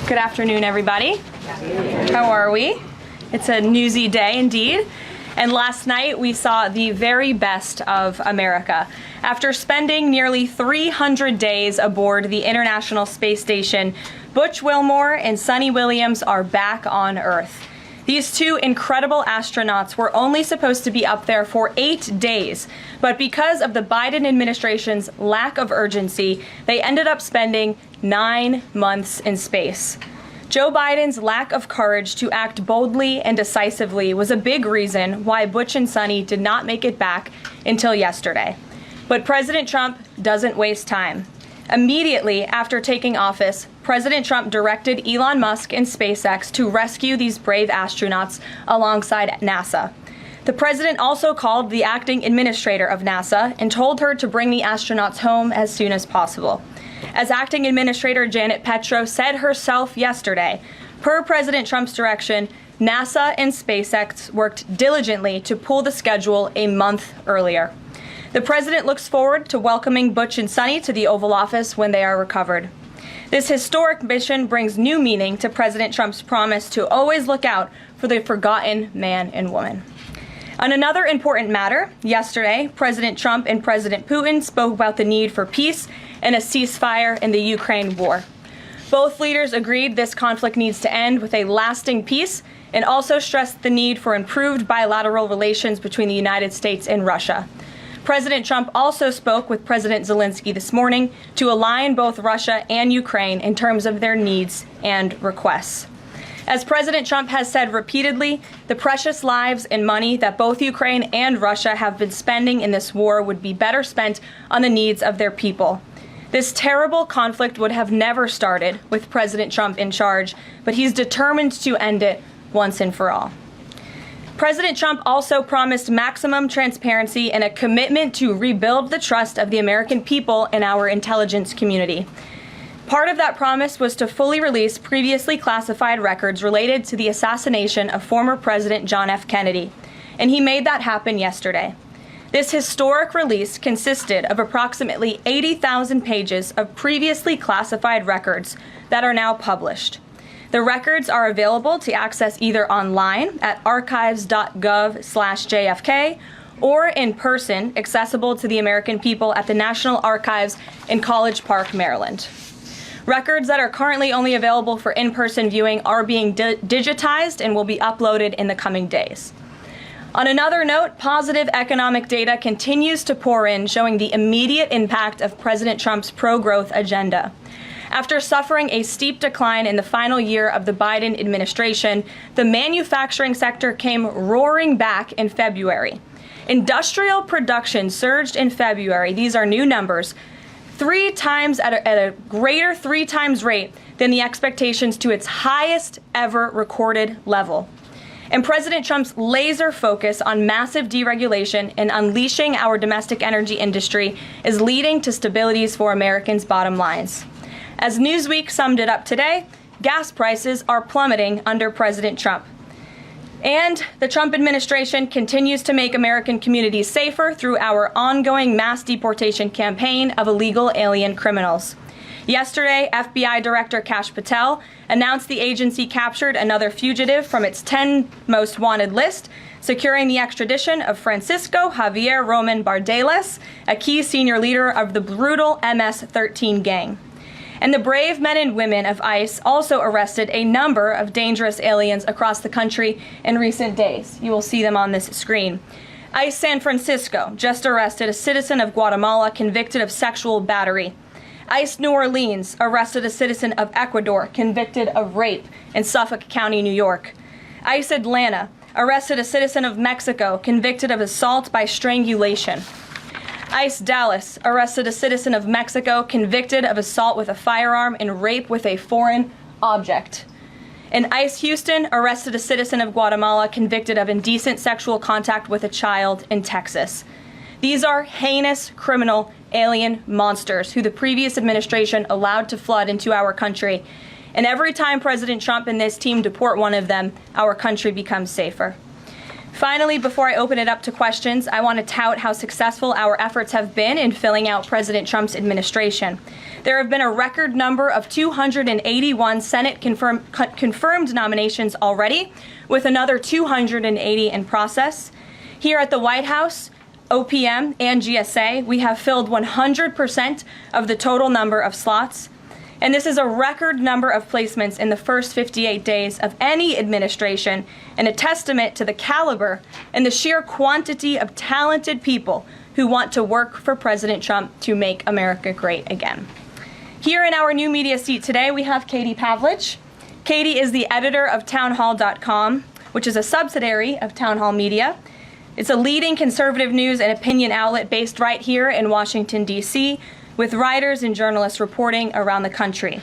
Good afternoon, everybody. How are we? It's a newsy day indeed. And last night we saw the very best of America. After spending nearly 300 days aboard the International Space Station, Butch Wilmore and Sunny Williams are back on Earth. These two incredible astronauts were only supposed to be up there for 8 days, but because of the Biden administration's lack of urgency, they ended up spending 9 months in space. Joe Biden's lack of courage to act boldly and decisively was a big reason why Butch and Sunny did not make it back until yesterday. But President Trump doesn't waste time. Immediately after taking office, President Trump directed Elon Musk and SpaceX to rescue these brave astronauts alongside NASA. The president also called the acting administrator of NASA and told her to bring the astronauts home as soon as possible. As acting administrator Janet Petro said herself yesterday, per President Trump's direction, NASA and SpaceX worked diligently to pull the schedule a month earlier. The president looks forward to welcoming Butch and Sunny to the Oval Office when they are recovered. This historic mission brings new meaning to President Trump's promise to always look out for the forgotten man and woman. On another important matter, yesterday, President Trump and President Putin spoke about the need for peace and a ceasefire in the Ukraine war. Both leaders agreed this conflict needs to end with a lasting peace and also stressed the need for improved bilateral relations between the United States and Russia. President Trump also spoke with President Zelensky this morning to align both Russia and Ukraine in terms of their needs and requests. As President Trump has said repeatedly, the precious lives and money that both Ukraine and Russia have been spending in this war would be better spent on the needs of their people. This terrible conflict would have never started with President Trump in charge, but he's determined to end it once and for all. President Trump also promised maximum transparency and a commitment to rebuild the trust of the American people in our intelligence community. Part of that promise was to fully release previously classified records related to the assassination of former President John F. Kennedy, and he made that happen yesterday. This historic release consisted of approximately 80,000 pages of previously classified records that are now published. The records are available to access either online at archives.gov/JFK or in person, accessible to the American people at the National Archives in College Park, Maryland. Records that are currently only available for in-person viewing are being digitized and will be uploaded in the coming days. On another note, positive economic data continues to pour in, showing the immediate impact of President Trump's pro-growth agenda. After suffering a steep decline in the final year of the Biden administration, the manufacturing sector came roaring back in February. Industrial production surged in February, these are new numbers, 3 times at a greater 3 times rate than the expectations to its highest ever recorded level. And President Trump's laser focus on massive deregulation and unleashing our domestic energy industry is leading to stabilities for Americans' bottom lines. As Newsweek summed it up today, gas prices are plummeting under President Trump. And the Trump administration continues to make American communities safer through our ongoing mass deportation campaign of illegal alien criminals. Yesterday, FBI Director Kash Patel announced the agency captured another fugitive from its 10 most wanted list, securing the extradition of Francisco Javier Roman Bardeles, a key senior leader of the brutal MS-13 gang. And the brave men and women of ICE also arrested a number of dangerous aliens across the country in recent days. You will see them on this screen. ICE San Francisco just arrested a citizen of Guatemala convicted of sexual battery. ICE New Orleans arrested a citizen of Ecuador convicted of rape in Suffolk County, New York. ICE Atlanta arrested a citizen of Mexico convicted of assault by strangulation. ICE Dallas arrested a citizen of Mexico convicted of assault with a firearm and rape with a foreign object. And ICE Houston arrested a citizen of Guatemala convicted of indecent sexual contact with a child in Texas. These are heinous criminal alien monsters who the previous administration allowed to flood into our country. And every time President Trump and this team deport one of them, our country becomes safer. Finally, before I open it up to questions, I want to tout how successful our efforts have been in filling out President Trump's administration. There have been a record number of 281 Senate confirmed nominations already, with another 280 in process. Here at the White House, OPM, and GSA, we have filled 100% of the total number of slots. And this is a record number of placements in the first 58 days of any administration, and a testament to the caliber and the sheer quantity of talented people who want to work for President Trump to make America great again. Here in our new media seat today, we have Katie Pavlich. Katie is the editor of townhall.com, which is a subsidiary of Town Hall Media. It's a leading conservative news and opinion outlet based right here in Washington, D.C., with writers and journalists reporting around the country.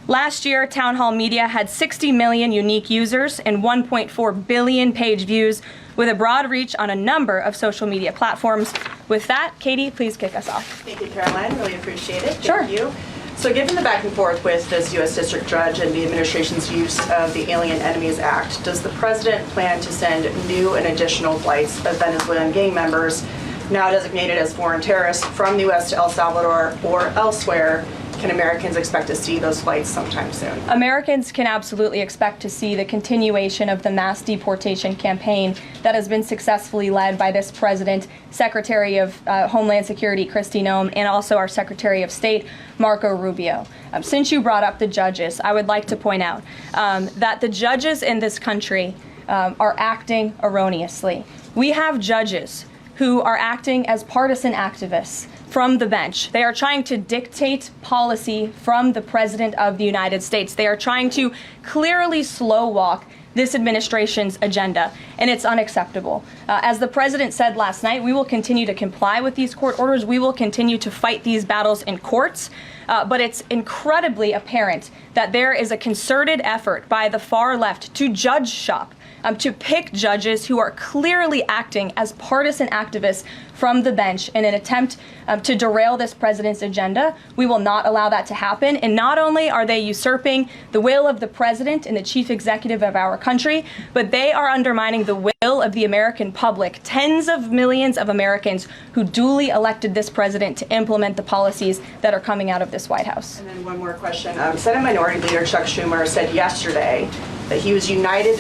Last year, Town Hall Media had 60 million unique users and 1.4 billion page views, with a broad reach on a number of social media platforms. With that, Katie, please kick us off. Thank you, Caroline. Really appreciate it. Sure. Thank you. So given the back and forth with this U.S. District Judge and the administration's use of the Alien Enemies Act, does the president plan to send new and additional flights of Venezuelan gang members, now designated as foreign terrorists, from the U.S. to El Salvador or elsewhere? Can Americans expect to see those flights sometime soon? Americans can absolutely expect to see the continuation of the mass deportation campaign that has been successfully led by this president, Secretary of Homeland Security Kristi Noem, and also our Secretary of State, Marco Rubio. Since you brought up the judges, I would like to point out that the judges in this country are acting erroneously. We have judges who are acting as partisan activists from the bench. They are trying to dictate policy from the President of the United States. They are trying to clearly slow walk this administration's agenda, and it's unacceptable. As the President said last night, we will continue to comply with these court orders. We will continue to fight these battles in courts, but it's incredibly apparent that there is a concerted effort by the far left to judge shop, to pick judges who are clearly acting as partisan activists from the bench in an attempt to derail this president's agenda. We will not allow that to happen. And not only are they usurping the will of the president and the chief executive of our country, but they are undermining the will of the American public, tens of millions of Americans who duly elected this president to implement the policies that are coming out of this White House. And then one more question. Senate Minority Leader Chuck Schumer said yesterday that he was united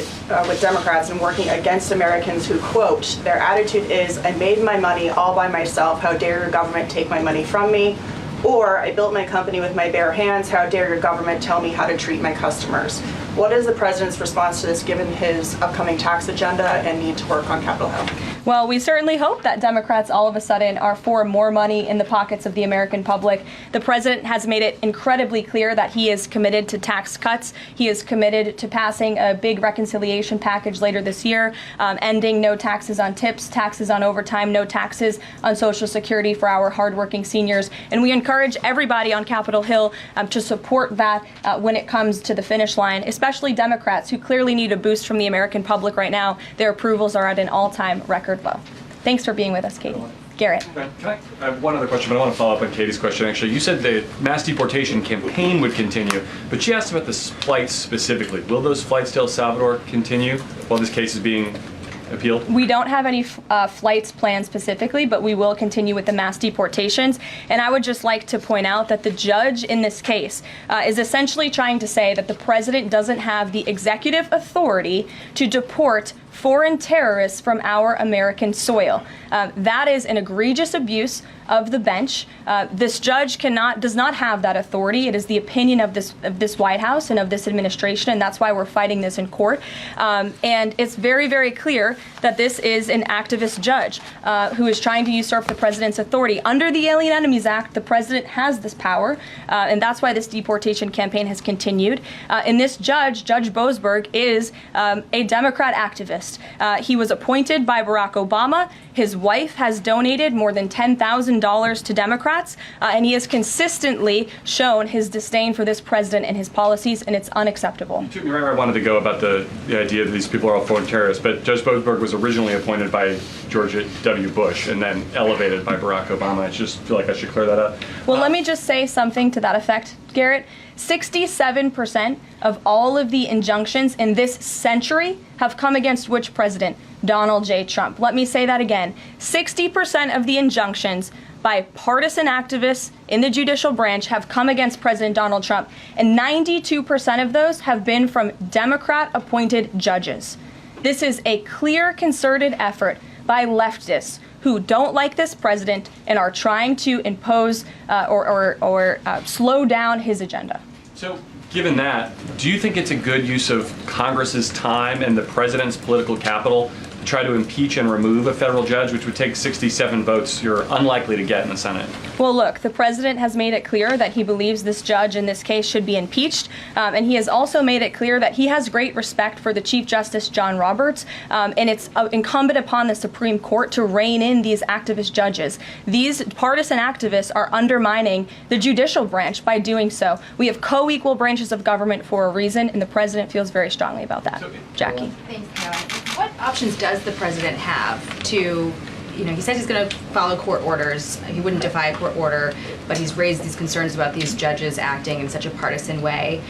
with Democrats in working against Americans who, quote, their attitude is, I made my money all by myself, how dare your government take my money from me? Or, I built my company with my bare hands, how dare your government tell me how to treat my customers? What is the president's response to this, given his upcoming tax agenda and need to work on Capitol Hill? Well, we certainly hope that Democrats all of a sudden are for more money in the pockets of the American public. The president has made it incredibly clear that he is committed to tax cuts. He is committed to passing a big reconciliation package later this year, ending no taxes on tips, taxes on overtime, no taxes on Social Security for our hardworking seniors. And we encourage everybody on Capitol Hill to support that when it comes to the finish line, especially Democrats who clearly need a boost from the American public right now. Their approvals are at an all-time record low. Thanks for being with us, Katie. Garrett. I have one other question, but I want to follow up on Katie's question, actually. You said the mass deportation campaign would continue, but she asked about the flights specifically. Will those flights to El Salvador continue while this case is being appealed? We don't have any flights planned specifically, but we will continue with the mass deportations. And I would just like to point out that the judge in this case is essentially trying to say that the president doesn't have the executive authority to deport foreign terrorists from our American soil. That is an egregious abuse of the bench. This judge does not have that authority. It is the opinion of this White House and of this administration, and that's why we're fighting this in court. And it's very, very clear that this is an activist judge who is trying to usurp the president's authority. Under the Alien Enemies Act, the president has this power, and that's why this deportation campaign has continued. And this judge, Judge Boasberg, is a Democrat activist. He was appointed by Barack Obama. His wife has donated more than $10,000 to Democrats, and he has consistently shown his disdain for this president and his policies, and it's unacceptable. You took me right where I wanted to go about the idea that these people are all foreign terrorists, but Judge Boasberg was originally appointed by George W. Bush and then elevated by Barack Obama. I just feel like I should clear that up. Well, let me just say something to that effect, Garrett, 67% of all of the injunctions in this century have come against which president? Donald J. Trump. Let me say that again. 60% of the injunctions by partisan activists in the judicial branch have come against President Donald Trump, and 92% of those have been from Democrat-appointed judges. This is a clear, concerted effort by leftists who don't like this president and are trying to impose or slow down his agenda. So, given that, do you think it's a good use of Congress's time and the president's political capital to try to impeach and remove a federal judge, which would take 67 votes you're unlikely to get in the Senate? Well, look, the president has made it clear that he believes this judge in this case should be impeached, and he has also made it clear that he has great respect for the Chief Justice John Roberts, and it's incumbent upon the Supreme Court to rein in these activist judges. These partisan activists are undermining the judicial branch by doing so. We have co-equal branches of government for a reason, and the president feels very strongly about that. Jackie. Thanks, Caroline. What options does the president have to, he says he's going to follow court orders. He wouldn't defy a court order, but he's raised these concerns about these judges acting in such a partisan way.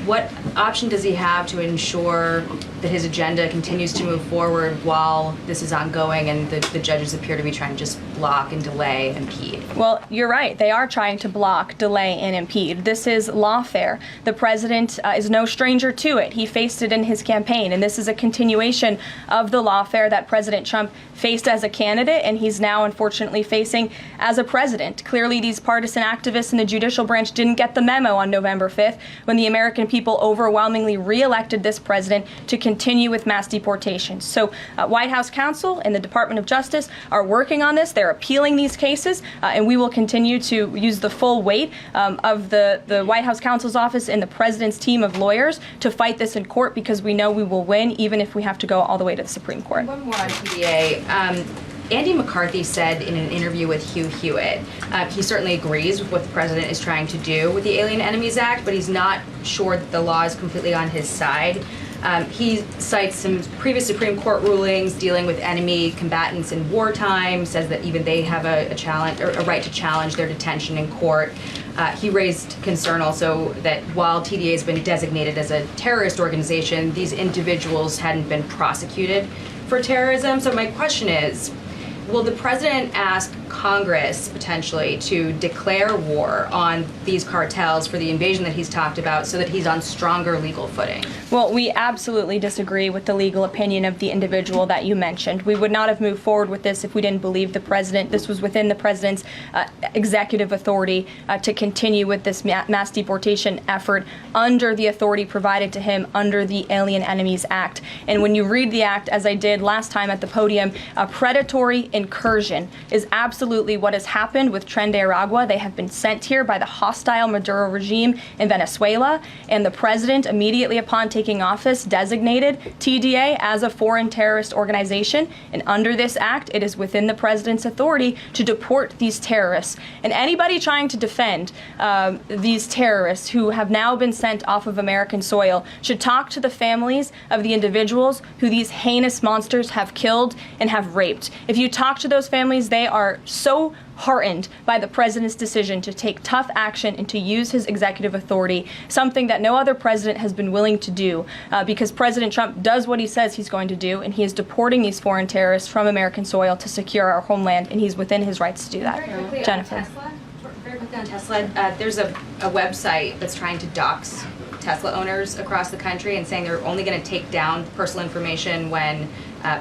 What option does he have to ensure that his agenda continues to move forward while this is ongoing and the judges appear to be trying to just block and delay and impede? Well, you're right. They are trying to block, delay, and impede. This is lawfare. The president is no stranger to it. He faced it in his campaign, and this is a continuation of the lawfare that President Trump faced as a candidate, and he's now unfortunately facing as a president. Clearly, these partisan activists in the judicial branch didn't get the memo on November 5th when the American people overwhelmingly re-elected this president to continue with mass deportations. So White House counsel and the Department of Justice are working on this. They're appealing these cases, and we will continue to use the full weight of the White House counsel's office and the president's team of lawyers to fight this in court, because we know we will win even if we have to go all the way to the Supreme Court. One more on TDA. Andy McCarthy said in an interview with Hugh Hewitt, he certainly agrees with what the president is trying to do with the Alien Enemies Act, but he's not sure that the law is completely on his side. He cites some previous Supreme Court rulings dealing with enemy combatants in wartime, says that even they have a challenge or a right to challenge their detention in court. He raised concern also that while TDA has been designated as a terrorist organization, these individuals hadn't been prosecuted for terrorism. So my question is, will the president ask Congress potentially to declare war on these cartels for the invasion that he's talked about so that he's on stronger legal footing? Well, we absolutely disagree with the legal opinion of the individual that you mentioned. We would not have moved forward with this if we didn't believe the president. This was within the president's executive authority to continue with this mass deportation effort under the authority provided to him under the Alien Enemies Act. And when you read the act, as I did last time at the podium, a predatory incursion is absolutely what has happened with Tren de Aragua. They have been sent here by the hostile Maduro regime in Venezuela, and the president, immediately upon taking office, designated TDA as a foreign terrorist organization. And under this act, it is within the president's authority to deport these terrorists. And anybody trying to defend these terrorists who have now been sent off of American soil should talk to the families of the individuals who these heinous monsters have killed and have raped. If you talk to those families, they are so heartened by the president's decision to take tough action and to use his executive authority, something that no other president has been willing to do, because President Trump does what he says he's going to do, and he is deporting these foreign terrorists from American soil to secure our homeland, and he's within his rights to do that. Very quickly Jennifer. on Tesla. Very quickly on Tesla. There's a website that's trying to dox Tesla owners across the country and saying they're only going to take down personal information when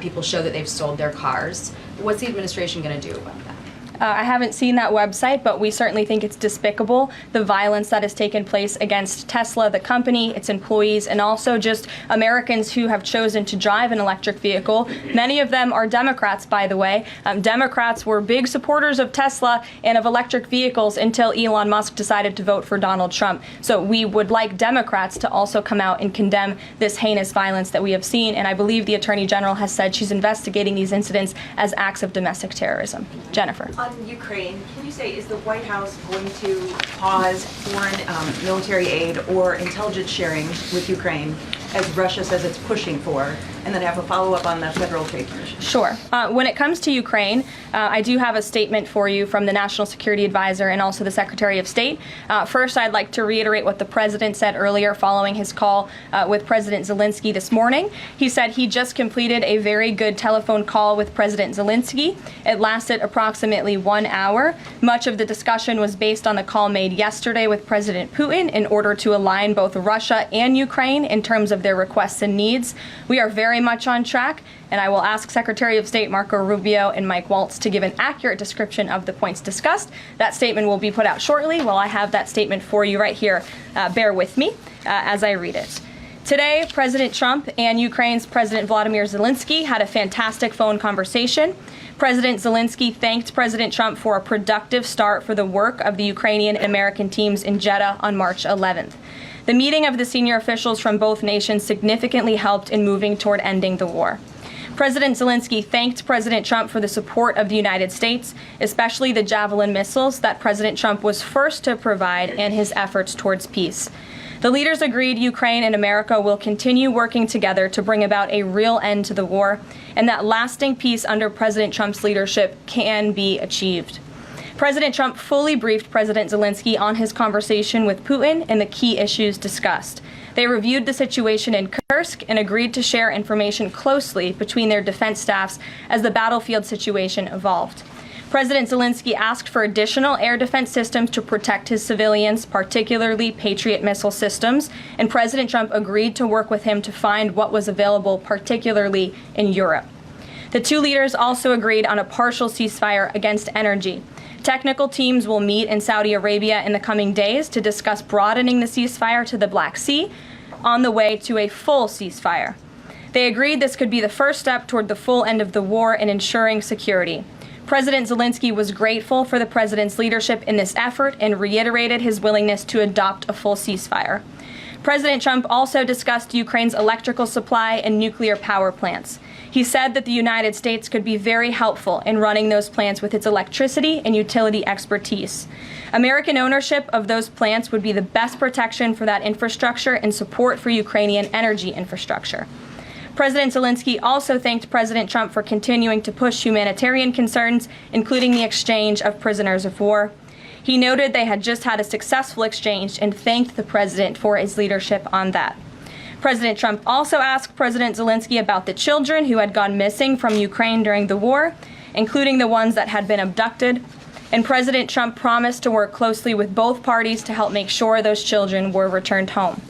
people show that they've sold their cars. What's the administration going to do about that? I haven't seen that website, but we certainly think it's despicable, the violence that has taken place against Tesla, the company, its employees, and also just Americans who have chosen to drive an electric vehicle. Many of them are Democrats, by the way. Democrats were big supporters of Tesla and of electric vehicles until Elon Musk decided to vote for Donald Trump. So we would like Democrats to also come out and condemn this heinous violence that we have seen, and I believe the Attorney General has said she's investigating these incidents as acts of domestic terrorism. Jennifer. On Ukraine, can you say, is the White House going to pause foreign military aid or intelligence sharing with Ukraine as Russia says it's pushing for? And then I have a follow-up on the Federal Trade Commission. Sure. When it comes to Ukraine, I do have a statement for you from the National Security Advisor and also the Secretary of State. First, I'd like to reiterate what the President said earlier following his call with President Zelensky this morning. He said he just completed a very good telephone call with President Zelensky. It lasted approximately 1 hour. Much of the discussion was based on the call made yesterday with President Putin in order to align both Russia and Ukraine in terms of their requests and needs. We are very much on track, and I will ask Secretary of State Marco Rubio and Mike Waltz to give an accurate description of the points discussed. That statement will be put out shortly. Well, I have that statement for you right here. Bear with me as I read it. Today, President Trump and Ukraine's President Volodymyr Zelensky had a fantastic phone conversation. President Zelensky thanked President Trump for a productive start for the work of the Ukrainian and American teams in Jeddah on March 11th. The meeting of the senior officials from both nations significantly helped in moving toward ending the war. President Zelensky thanked President Trump for the support of the United States, especially the Javelin missiles that President Trump was first to provide in his efforts towards peace. The leaders agreed Ukraine and America will continue working together to bring about a real end to the war, and that lasting peace under President Trump's leadership can be achieved. President Trump fully briefed President Zelensky on his conversation with Putin and the key issues discussed. They reviewed the situation in Kursk and agreed to share information closely between their defense staffs as the battlefield situation evolved. President Zelensky asked for additional air defense systems to protect his civilians, particularly Patriot missile systems, and President Trump agreed to work with him to find what was available, particularly in Europe. The two leaders also agreed on a partial ceasefire against energy. Technical teams will meet in Saudi Arabia in the coming days to discuss broadening the ceasefire to the Black Sea on the way to a full ceasefire. They agreed this could be the first step toward the full end of the war and ensuring security. President Zelensky was grateful for the president's leadership in this effort and reiterated his willingness to adopt a full ceasefire. President Trump also discussed Ukraine's electrical supply and nuclear power plants. He said that the United States could be very helpful in running those plants with its electricity and utility expertise. American ownership of those plants would be the best protection for that infrastructure and support for Ukrainian energy infrastructure. President Zelensky also thanked President Trump for continuing to push humanitarian concerns, including the exchange of prisoners of war. He noted they had just had a successful exchange and thanked the president for his leadership on that. President Trump also asked President Zelensky about the children who had gone missing from Ukraine during the war, including the ones that had been abducted, and President Trump promised to work closely with both parties to help make sure those children were returned home.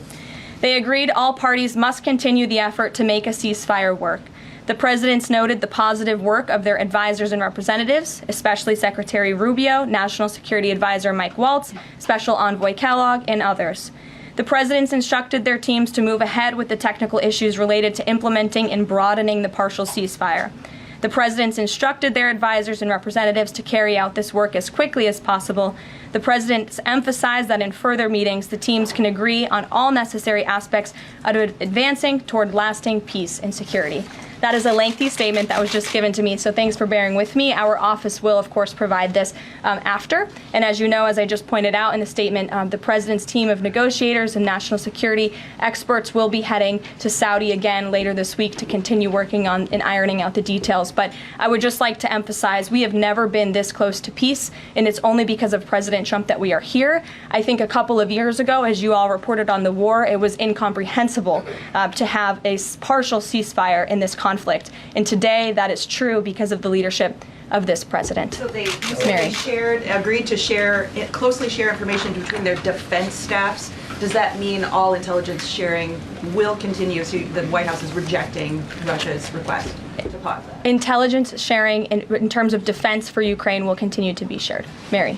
They agreed all parties must continue the effort to make a ceasefire work. The presidents noted the positive work of their advisors and representatives, especially Secretary Rubio, National Security Advisor Mike Waltz, Special Envoy Kellogg, and others. The presidents instructed their teams to move ahead with the technical issues related to implementing and broadening the partial ceasefire. The presidents instructed their advisors and representatives to carry out this work as quickly as possible. The presidents emphasized that in further meetings, the teams can agree on all necessary aspects of advancing toward lasting peace and security. That is a lengthy statement that was just given to me, so thanks for bearing with me. Our office will, of course, provide this after. And as you know, as I just pointed out in the statement, the president's team of negotiators and national security experts will be heading to Saudi again later this week to continue working on and ironing out the details. But I would just like to emphasize we have never been this close to peace, and it's only because of President Trump that we are here. I think a couple of years ago, as you all reported on the war, it was incomprehensible to have a partial ceasefire in this conflict. And today, that is true because of the leadership of this president. So they Mary. agreed to closely share information between their defense staffs. Does that mean all intelligence sharing will continue? So the White House is rejecting Russia's request to pause that. Intelligence sharing in terms of defense for Ukraine will continue to be shared. Mary.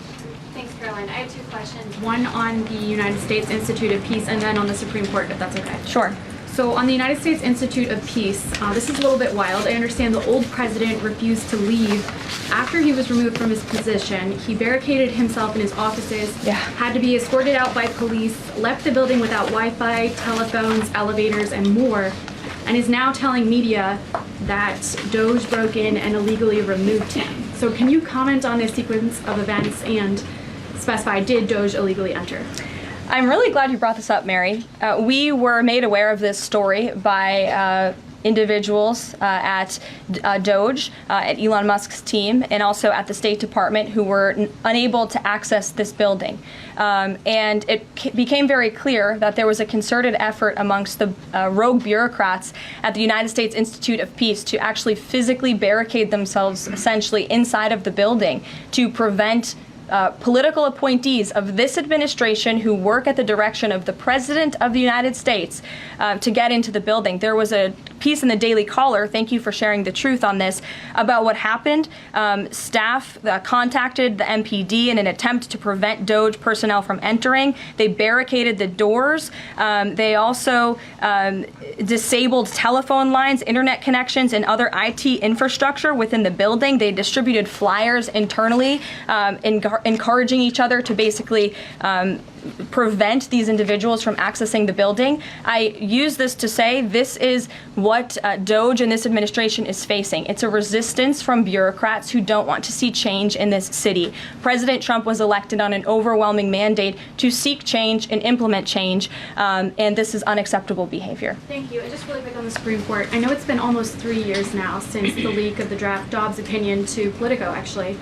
Thanks, Caroline. I have two questions. One on the United States Institute of Peace and then on the Supreme Court, if that's okay. Sure. So on the United States Institute of Peace, this is a little bit wild. I understand the old president refused to leave after he was removed from his position. He barricaded himself in his offices, had to be escorted out by police, left the building without Wi-Fi, telephones, elevators, and more, and is now telling media that Doge broke in and illegally removed him. So can you comment on this sequence of events and specify, did Doge illegally enter? I'm really glad you brought this up, Mary. We were made aware of this story by individuals at Doge, at Elon Musk's team, and also at the State Department who were unable to access this building. And it became very clear that there was a concerted effort amongst the rogue bureaucrats at the United States Institute of Peace to actually physically barricade themselves essentially inside of the building to prevent political appointees of this administration who work at the direction of the President of the United States to get into the building. There was a piece in the Daily Caller, thank you for sharing the truth on this, about what happened. Staff contacted the MPD in an attempt to prevent Doge personnel from entering. They barricaded the doors. They also disabled telephone lines, internet connections, and other IT infrastructure within the building. They distributed flyers internally, encouraging each other to basically prevent these individuals from accessing the building. I use this to say this is what Doge and this administration is facing. It's a resistance from bureaucrats who don't want to see change in this city. President Trump was elected on an overwhelming mandate to seek change and implement change, and this is unacceptable behavior. Thank you. And just really quick on the Supreme Court, I know it's been almost 3 years now since the leak of the draft Dobbs opinion to Politico, actually.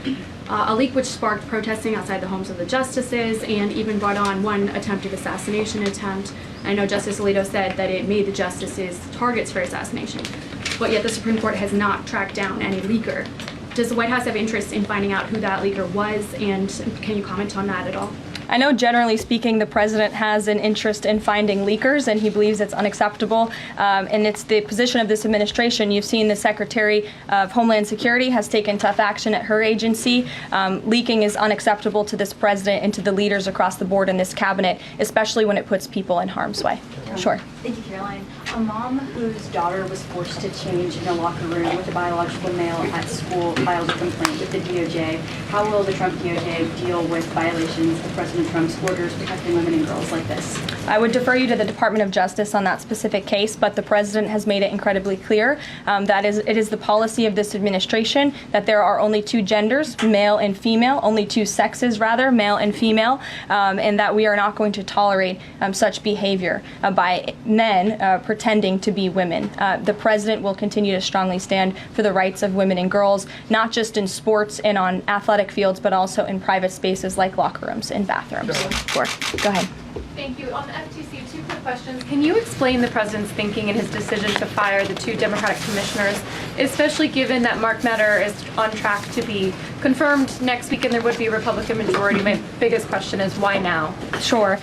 A leak which sparked protesting outside the homes of the justices and even brought on one attempted assassination attempt. I know Justice Alito said that it made the justices targets for assassination, but yet the Supreme Court has not tracked down any leaker. Does the White House have interest in finding out who that leaker was, and can you comment on that at all? I know generally speaking the president has an interest in finding leakers and he believes it's unacceptable, and it's the position of this administration. You've seen the Secretary of Homeland Security has taken tough action at her agency. Leaking is unacceptable to this president and to the leaders across the board in this cabinet, especially when it puts people in harm's way. Sure. Thank you, Caroline. A mom whose daughter was forced to change in a locker room with a biological male at school filed a complaint with the DOJ. How will the Trump DOJ deal with violations of President Trump's orders protecting women and girls like this? I would defer you to the Department of Justice on that specific case, but the president has made it incredibly clear that it is the policy of this administration that there are only two genders, male and female, only two sexes rather, male and female, and that we are not going to tolerate such behavior by men pretending to be women. The president will continue to strongly stand for the rights of women and girls, not just in sports and on athletic fields, but also in private spaces like locker rooms and bathrooms. Sure. Go ahead. Thank you. On the FTC, two quick questions. Can you explain the president's thinking in his decision to fire the two Democratic commissioners, especially given that Mark Meadow is on track to be confirmed next week and there would be a Republican majority? My biggest question is why now? Sure.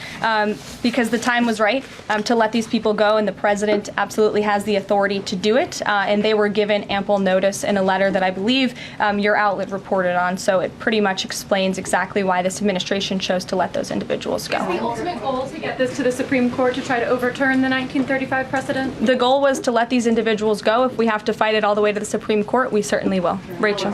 Because the time was right to let these people go, and the president absolutely has the authority to do it. And they were given ample notice in a letter that I believe your outlet reported on. So it pretty much explains exactly why this administration chose to let those individuals go. Is the ultimate goal to get this to the Supreme Court to try to overturn the 1935 precedent? The goal was to let these individuals go. If we have to fight it all the way to the Supreme Court, we certainly will. Rachel.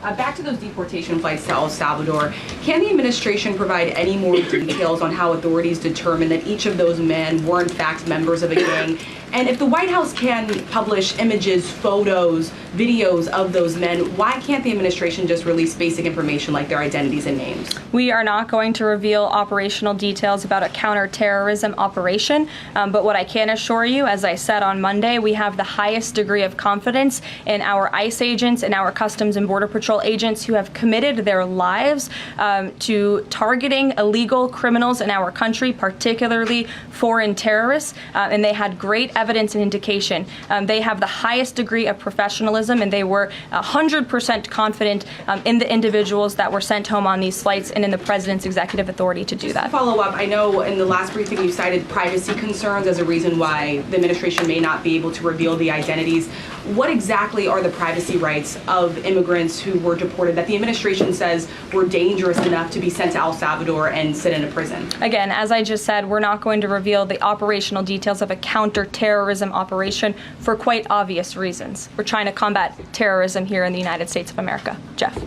Back to those deportation flights to El Salvador, can the administration provide any more details on how authorities determined that each of those men were in fact members of a gang? And if the White House can publish images, photos, videos of those men, why can't the administration just release basic information like their identities and names? We are not going to reveal operational details about a counterterrorism operation, but what I can assure you, as I said on Monday, we have the highest degree of confidence in our ICE agents and our Customs and Border Patrol agents who have committed their lives to targeting illegal criminals in our country, particularly foreign terrorists, and they had great evidence and indication. They have the highest degree of professionalism, and they were 100% confident in the individuals that were sent home on these flights and in the president's executive authority to do that. To follow up, I know in the last briefing you cited privacy concerns as a reason why the administration may not be able to reveal the identities. What exactly are the privacy rights of immigrants who were deported that the administration says were dangerous enough to be sent to El Salvador and sit in a prison? Again, as I just said, we're not going to reveal the operational details of a counterterrorism operation for quite obvious reasons. We're trying to combat terrorism here in the United States of America. Jeff.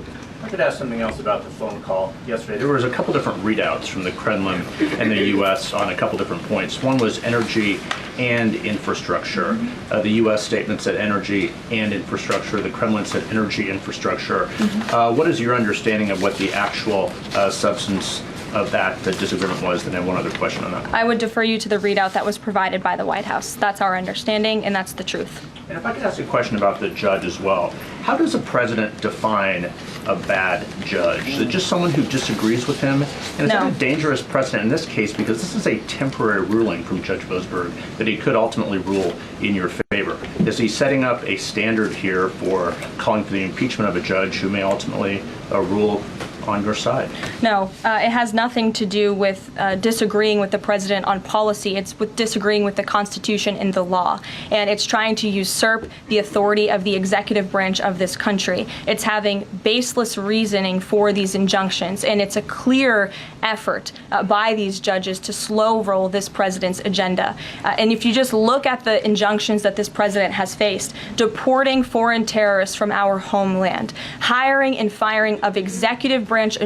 I could ask something else about the phone call yesterday. There was a couple different readouts from the Kremlin and the U.S. on a couple different points. One was energy and infrastructure. The U.S. statement said energy and infrastructure. The Kremlin said energy infrastructure. What is your understanding of what the actual substance of that disagreement was, then I have one other question on that. I would defer you to the readout that was provided by the White House. That's our understanding, and that's the truth. And if I could ask a question about the judge as well. How does a president define a bad judge? Is it just someone who disagrees with him? And is that a dangerous precedent in this case, because this is a temporary ruling from Judge Boasberg that he could ultimately rule in your favor? Is he setting up a standard here for calling for the impeachment of a judge who may ultimately rule on your side? No, it has nothing to do with disagreeing with the president on policy. It's with disagreeing with the Constitution and the law. And it's trying to usurp the authority of the executive branch of this country. It's having baseless reasoning for these injunctions. And it's a clear effort by these judges to slow roll this president's agenda. And if you just look at the injunctions that this president has faced, deporting foreign terrorists from our homeland, hiring and firing of executive branch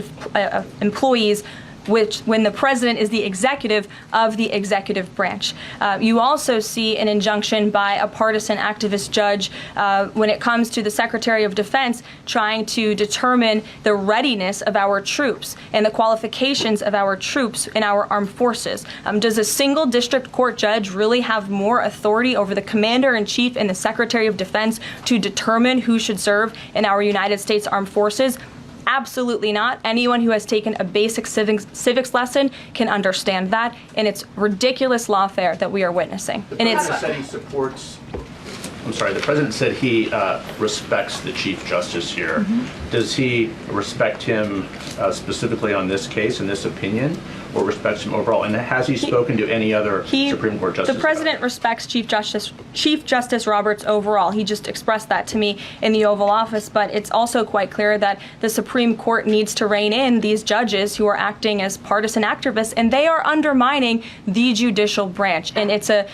employees, which when the president is the executive of the executive branch. You also see an injunction by a partisan activist judge when it comes to the Secretary of Defense trying to determine the readiness of our troops and the qualifications of our troops in our armed forces. Does a single district court judge really have more authority over the Commander-in-Chief and the Secretary of Defense to determine who should serve in our United States Armed Forces? Absolutely not. Anyone who has taken a basic civics lesson can understand that, and it's ridiculous lawfare that we are witnessing. The president said he supports. I'm sorry. The president said he respects the Chief Justice here. Mm-hmm. Does he respect him specifically on this case and this opinion, or respects him overall? And has he spoken to any other Supreme Court justice? The president respects Chief Justice Roberts overall. He just expressed that to me in the Oval Office. But it's also quite clear that the Supreme Court needs to rein in these judges who are acting as partisan activists, and they are undermining the judicial branch. And it's a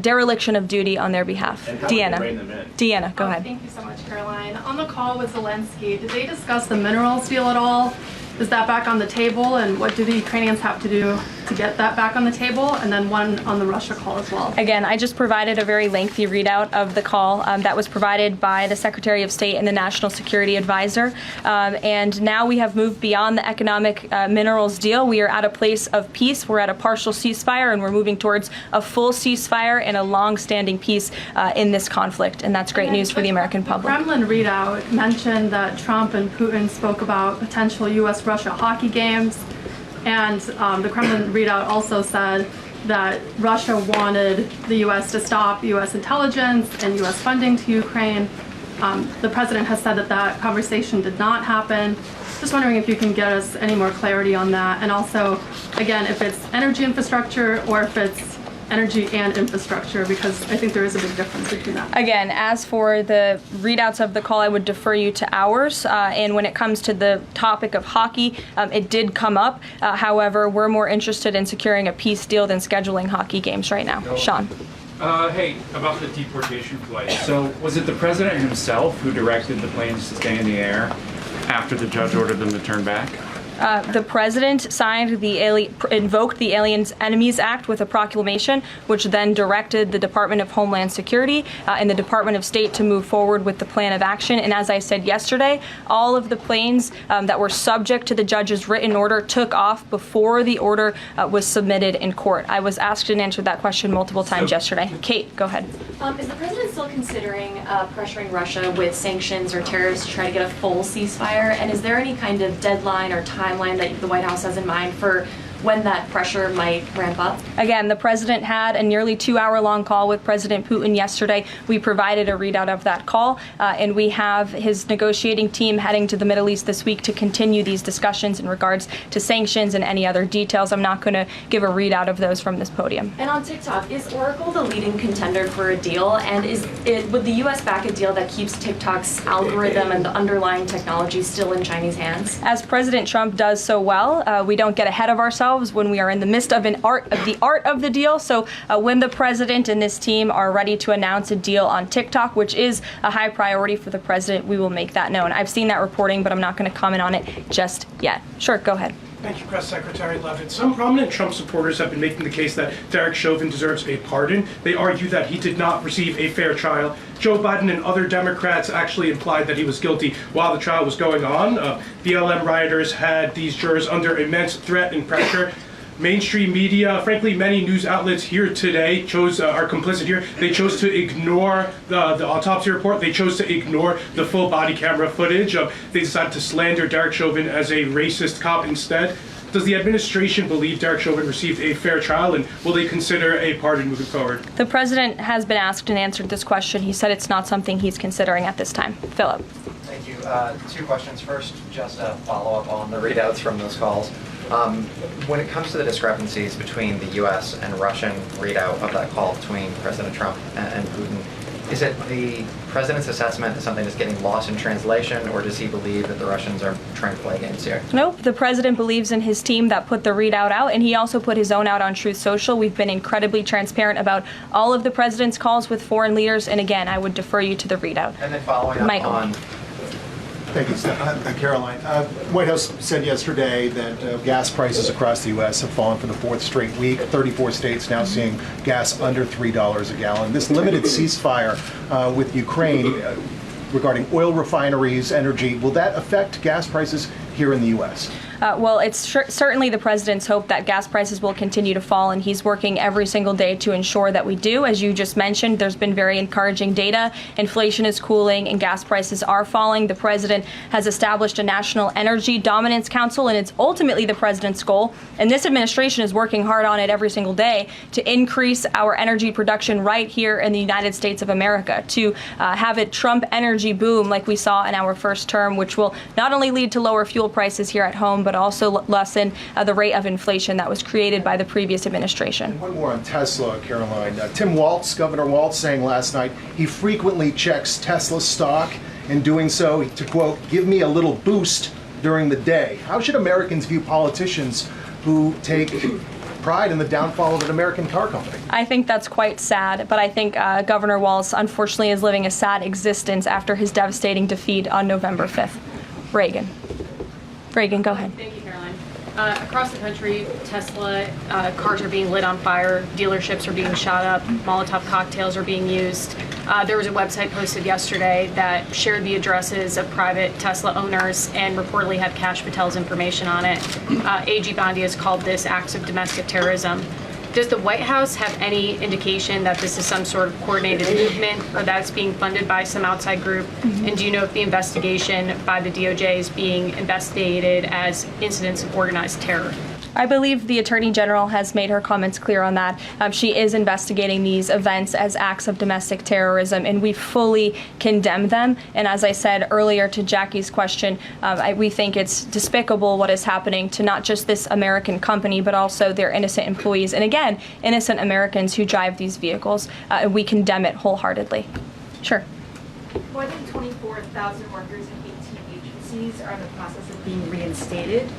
dereliction of duty on their behalf. Deanna, go ahead. Thank you so much, Caroline. On the call with Zelensky, did they discuss the minerals deal at all? Is that back on the table, and what do the Ukrainians have to do to get that back on the table? And then one on the Russia call as well. Again, I just provided a very lengthy readout of the call that was provided by the Secretary of State and the National Security Advisor. And now we have moved beyond the economic minerals deal. We are at a place of peace. We're at a partial ceasefire, and we're moving towards a full ceasefire and a long-standing peace in this conflict. And that's great news for the American public. The Kremlin readout mentioned that Trump and Putin spoke about potential U.S.-Russia hockey games. And the Kremlin readout also said that Russia wanted the U.S. to stop U.S. intelligence and U.S. funding to Ukraine. The president has said that that conversation did not happen. Just wondering if you can get us any more clarity on that. And also, again, if it's energy infrastructure or if it's energy and infrastructure, because I think there is a big difference between that. Again, as for the readouts of the call, I would defer you to ours. And when it comes to the topic of hockey, it did come up. However, we're more interested in securing a peace deal than scheduling hockey games right now. Sean. Hey, about the deportation flight. So was it the president himself who directed the planes to stay in the air after the judge ordered them to turn back? The president invoked the Aliens Enemies Act with a proclamation, which then directed the Department of Homeland Security and the Department of State to move forward with the plan of action. And as I said yesterday, all of the planes that were subject to the judge's written order took off before the order was submitted in court. I was asked and answered that question multiple times yesterday. Kate, go ahead. Is the president still considering pressuring Russia with sanctions or tariffs to try to get a full ceasefire? And is there any kind of deadline or timeline that the White House has in mind for when that pressure might ramp up? Again, the president had a nearly 2-hour-long call with President Putin yesterday. We provided a readout of that call, and we have his negotiating team heading to the Middle East this week to continue these discussions in regards to sanctions and any other details. I'm not going to give a readout of those from this podium. And on TikTok, is Oracle the leading contender for a deal? And would the U.S. back a deal that keeps TikTok's algorithm and the underlying technology still in Chinese hands? As President Trump does so well, we don't get ahead of ourselves when we are in the midst of the art of the deal. So when the president and this team are ready to announce a deal on TikTok, which is a high priority for the president, we will make that known. I've seen that reporting, but I'm not going to comment on it just yet. Sure, go ahead. Thank you, Press Secretary Leavitt. Some prominent Trump supporters have been making the case that Derek Chauvin deserves a pardon. They argue that he did not receive a fair trial. Joe Biden and other Democrats actually implied that he was guilty while the trial was going on. BLM rioters had these jurors under immense threat and pressure. Mainstream media, frankly, many news outlets here today are complicit here. They chose to ignore the autopsy report. They chose to ignore the full body camera footage. They decided to slander Derek Chauvin as a racist cop instead. Does the administration believe Derek Chauvin received a fair trial, and will they consider a pardon moving forward? The president has been asked and answered this question. He said it's not something he's considering at this time. Philip. Thank you. Two questions. First, just a follow-up on the readouts from those calls. When it comes to the discrepancies between the U.S. and Russian readout of that call between President Trump and Putin, is it the president's assessment that something is getting lost in translation, or does he believe that the Russians are trying to play games here? Nope. The president believes in his team that put the readout out, and he also put his own out on Truth Social. We've been incredibly transparent about all of the president's calls with foreign leaders, and again, I would defer you to the readout. And then following up Michael. on... Thank you, Caroline. White House said yesterday that gas prices across the U.S. have fallen for the fourth straight week. 34 states now seeing gas under $3 a gallon. This limited ceasefire with Ukraine regarding oil refineries, energy, will that affect gas prices here in the U.S.? Well, it's certainly the president's hope that gas prices will continue to fall, and he's working every single day to ensure that we do. As you just mentioned, there's been very encouraging data. Inflation is cooling and gas prices are falling. The president has established a National Energy Dominance Council, and it's ultimately the president's goal. And this administration is working hard on it every single day to increase our energy production right here in the United States of America, to have it Trump energy boom like we saw in our first term, which will not only lead to lower fuel prices here at home, but also lessen the rate of inflation that was created by the previous administration. And one more on Tesla, Caroline. Tim Walz, Governor Walz, saying last night he frequently checks Tesla stock. In doing so, to quote, give me a little boost during the day. How should Americans view politicians who take pride in the downfall of an American car company? I think that's quite sad, but I think Governor Walz unfortunately is living a sad existence after his devastating defeat on November 5th. Reagan, go ahead. Thank you, Caroline. Across the country, Tesla cars are being lit on fire, dealerships are being shot up, Molotov cocktails are being used. There was a website posted yesterday that shared the addresses of private Tesla owners and reportedly had Kash Patel's information on it. A.G. Bondi has called this acts of domestic terrorism. Does the White House have any indication that this is some sort of coordinated movement or that it's being funded by some outside group? And do you know if the investigation by the DOJ is being investigated as incidents of organized terror? I believe the Attorney General has made her comments clear on that. She is investigating these events as acts of domestic terrorism, and we fully condemn them. And as I said earlier to Jackie's question, we think it's despicable what is happening to not just this American company, but also their innocent employees. And again, innocent Americans who drive these vehicles. We condemn it wholeheartedly. Sure. More than 24,000 workers in 18 agencies are in the process of being reinstated.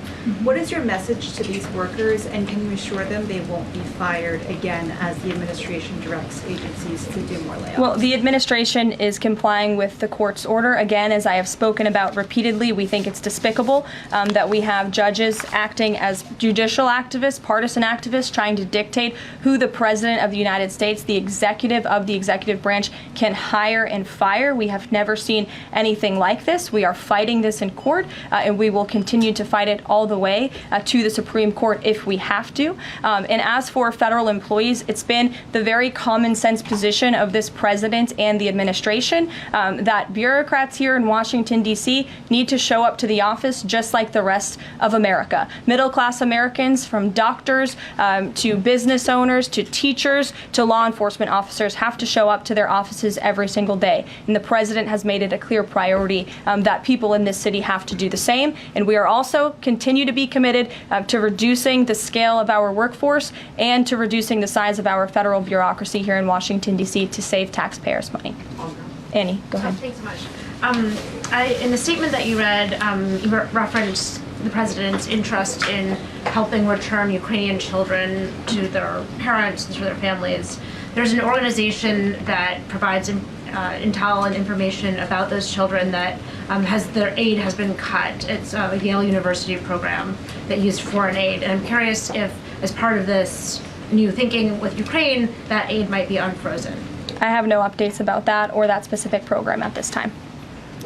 What is your message to these workers, and can you assure them they won't be fired again as the administration directs agencies to do more layoffs? Well, the administration is complying with the court's order. Again, as I have spoken about repeatedly, we think it's despicable that we have judges acting as judicial activists, partisan activists, trying to dictate who the president of the United States, the executive of the executive branch, can hire and fire. We have never seen anything like this. We are fighting this in court, and we will continue to fight it all the way to the Supreme Court if we have to. And as for federal employees, it's been the very common sense position of this president and the administration that bureaucrats here in Washington, D.C. need to show up to the office just like the rest of America. Middle-class Americans, from doctors to business owners to teachers to law enforcement officers, have to show up to their offices every single day. And the president has made it a clear priority that people in this city have to do the same. And we are also continue to be committed to reducing the scale of our workforce and to reducing the size of our federal bureaucracy here in Washington, D.C. to save taxpayers' money. Annie, go ahead. Thanks so much. In the statement that you read, you referenced the president's interest in helping return Ukrainian children to their parents and to their families. There's an organization that provides intel and information about those children that their aid has been cut. It's a Yale University program that used foreign aid. And I'm curious if, as part of this new thinking with Ukraine, that aid might be unfrozen. I have no updates about that or that specific program at this time.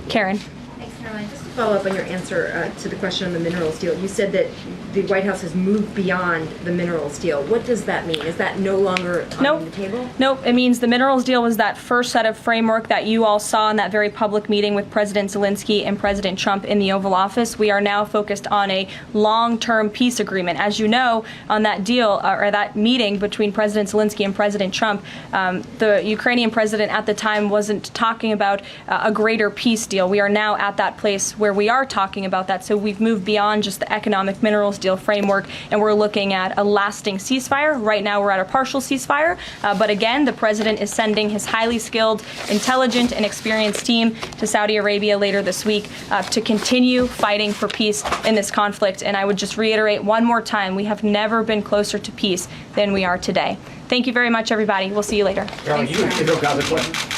Karen. Thanks, Caroline. Just to follow up on your answer to the question on the minerals deal, you said that the White House has moved beyond the minerals deal. What does that mean? Is that no longer on the table? Nope. It means the minerals deal was that first set of framework that you all saw in that very public meeting with President Zelensky and President Trump in the Oval Office. We are now focused on a long-term peace agreement. As you know, on that deal or that meeting between President Zelensky and President Trump, the Ukrainian president at the time wasn't talking about a greater peace deal. We are now at that place where we are talking about that. So we've moved beyond just the economic minerals deal framework, and we're looking at a lasting ceasefire. Right now we're at a partial ceasefire, but again, the president is sending his highly skilled, intelligent, and experienced team to Saudi Arabia later this week to continue fighting for peace in this conflict. And I would just reiterate one more time, we have never been closer to peace than we are today. Thank you very much, everybody. We'll see you later. Caroline, you can go Gaza question.